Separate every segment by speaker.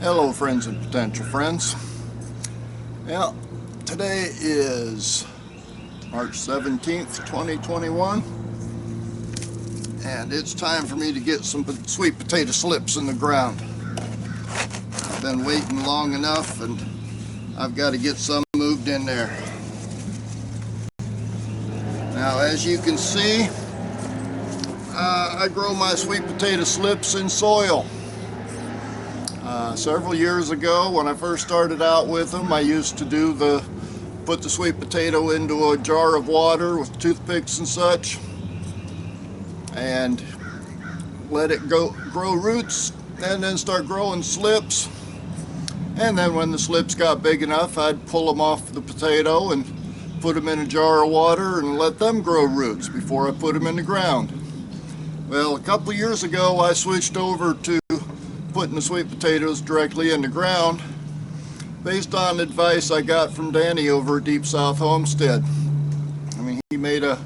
Speaker 1: Hello friends and potential friends. Well, today is March 17th, 2021, and it's time for me to get some sweet potato slips in the ground. I've been waiting long enough and I've got to get some moved in there. Now, as you can see, I grow my sweet potato slips in soil. Several years ago, when I first started out with them, I used to put the sweet potato into a jar of water with toothpicks and such, and let it grow roots, and then start growing slips. And then when the slips got big enough, I'd pull them off the potato and put them in a jar of water and let them grow roots before I put them in the ground. Well, a couple of years ago, I switched over to putting the sweet potatoes directly in the ground based on advice I got from Danny over at Deep South Homestead. I mean, he made a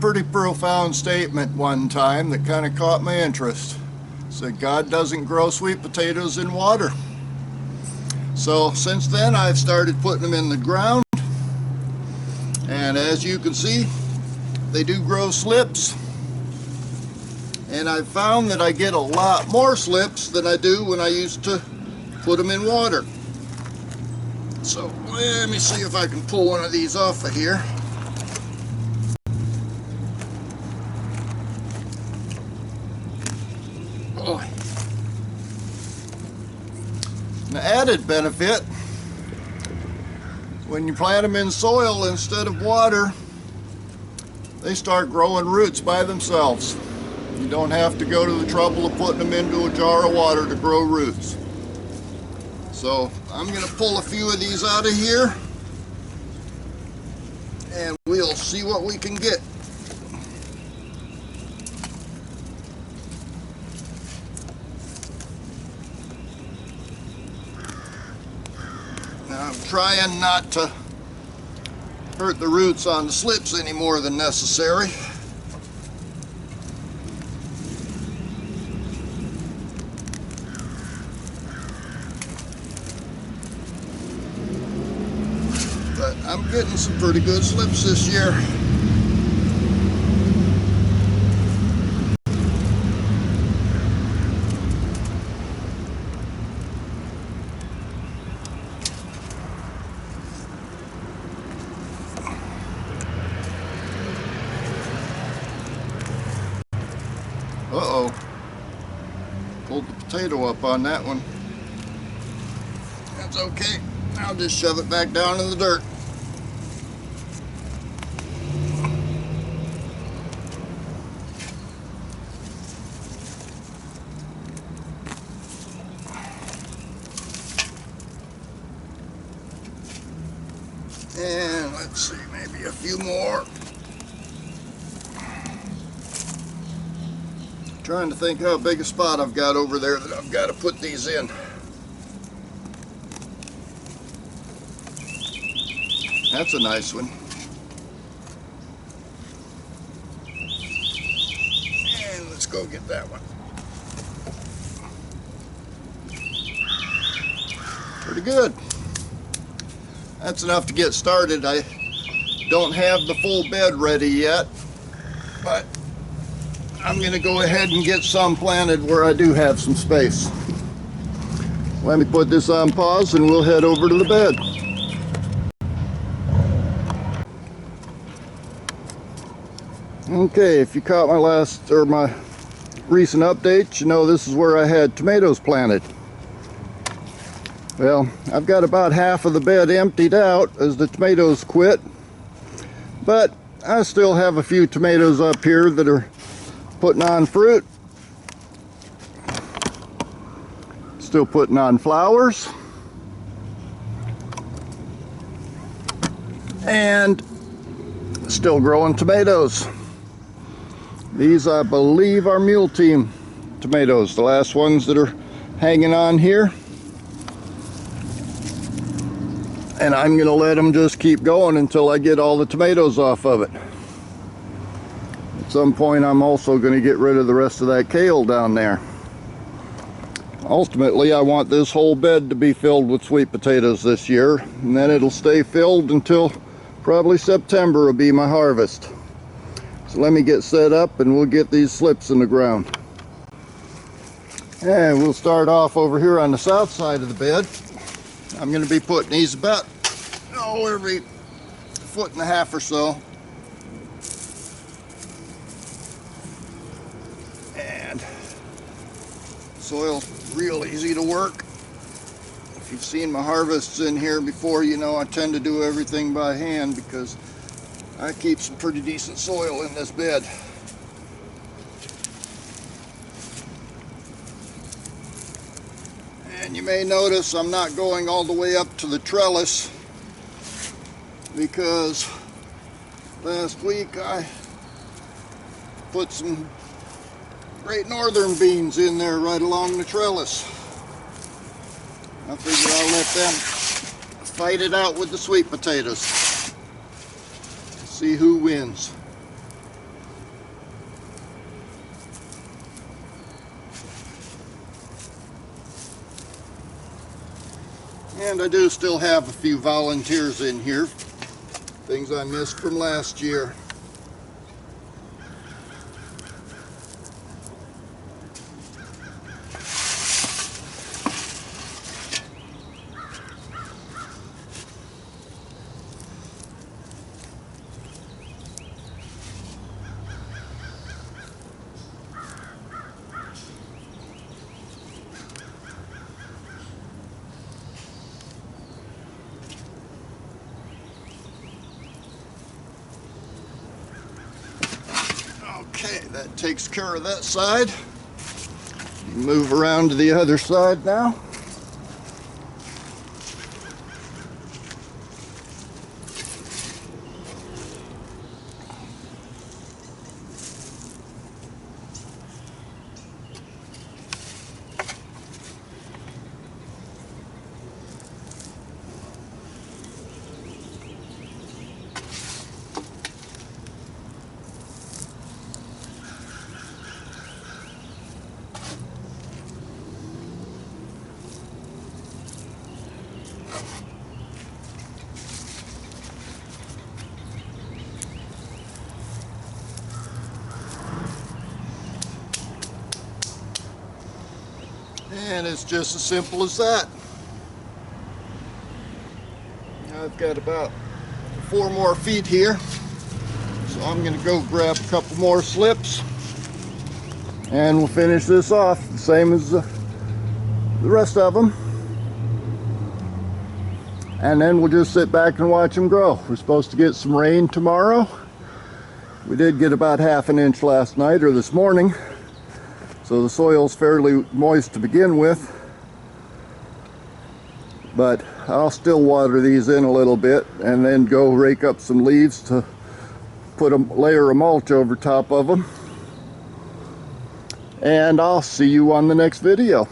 Speaker 1: pretty profound statement one time that kind of caught my interest. He said, God doesn't grow sweet potatoes in water. So since then, I've started putting them in the ground, and as you can see, they do grow slips. And I've found that I get a lot more slips than I do when I used to put them in water. So let me see if I can pull one of these off of here. Oh. An added benefit, when you plant them in soil instead of water, they start growing roots by themselves. You don't have to go to the trouble of putting them into a jar of water to grow roots. So I'm going to pull a few of these out of here and we'll see what we can get. Now I'm trying not to hurt the roots on the slips any more than necessary. But I'm getting some pretty good slips this year. Uh-oh. Pulled the potato up on that one. That's okay. I'll just shove it back down in the dirt. And let's see, maybe a few more. Trying to think how big a spot I've got over there that I've got to put these in. That's a nice one. And let's go get that one. Pretty good. That's enough to get started. I don't have the full bed ready yet, but I'm going to go ahead and get some planted where I do have some space. Let me put this on pause and we'll head over to the bed. Okay, if you caught my recent update, you know this is where I had tomatoes planted. Well, I've got about half of the bed emptied out as the tomatoes quit, but I still have a few tomatoes up here that are putting on fruit, still putting on flowers, and still growing tomatoes. These, I believe, are Mule Team tomatoes, the last ones that are hanging on here. And I'm going to let them just keep going until I get all the tomatoes off of it. At some point, I'm also going to get rid of the rest of that kale down there. Ultimately, I want this whole bed to be filled with sweet potatoes this year, and then it'll stay filled until probably September will be my harvest. So let me get set up and we'll get these slips in the ground. And we'll start off over here on the south side of the bed. I'm going to be putting these about every 1.5 feet or so. And soil's real easy to work. If you've seen my harvests in here before, you know I tend to do everything by hand because I keep some pretty decent soil in this bed. And you may notice I'm not going all the way up to the trellis because last week I put some Great Northern beans in there right along the trellis. I figure I'll let them fight it out with the sweet potatoes. See who wins. And I do still have a few volunteers in here, things I missed from last year. Okay, that takes care of that side. Move around to the other side now. And it's just as simple as that. I've got about 4 more feet here, so I'm going to go grab a couple more slips and we'll finish this off the same as the rest of them, and then we'll just sit back and watch them grow. We're supposed to get some rain tomorrow. We did get about 1/2 inch last night or this morning, so the soil's fairly moist to begin with, but I'll still water these in a little bit and then go rake up some leaves to put a layer of mulch over top of them. And I'll see you on the next video.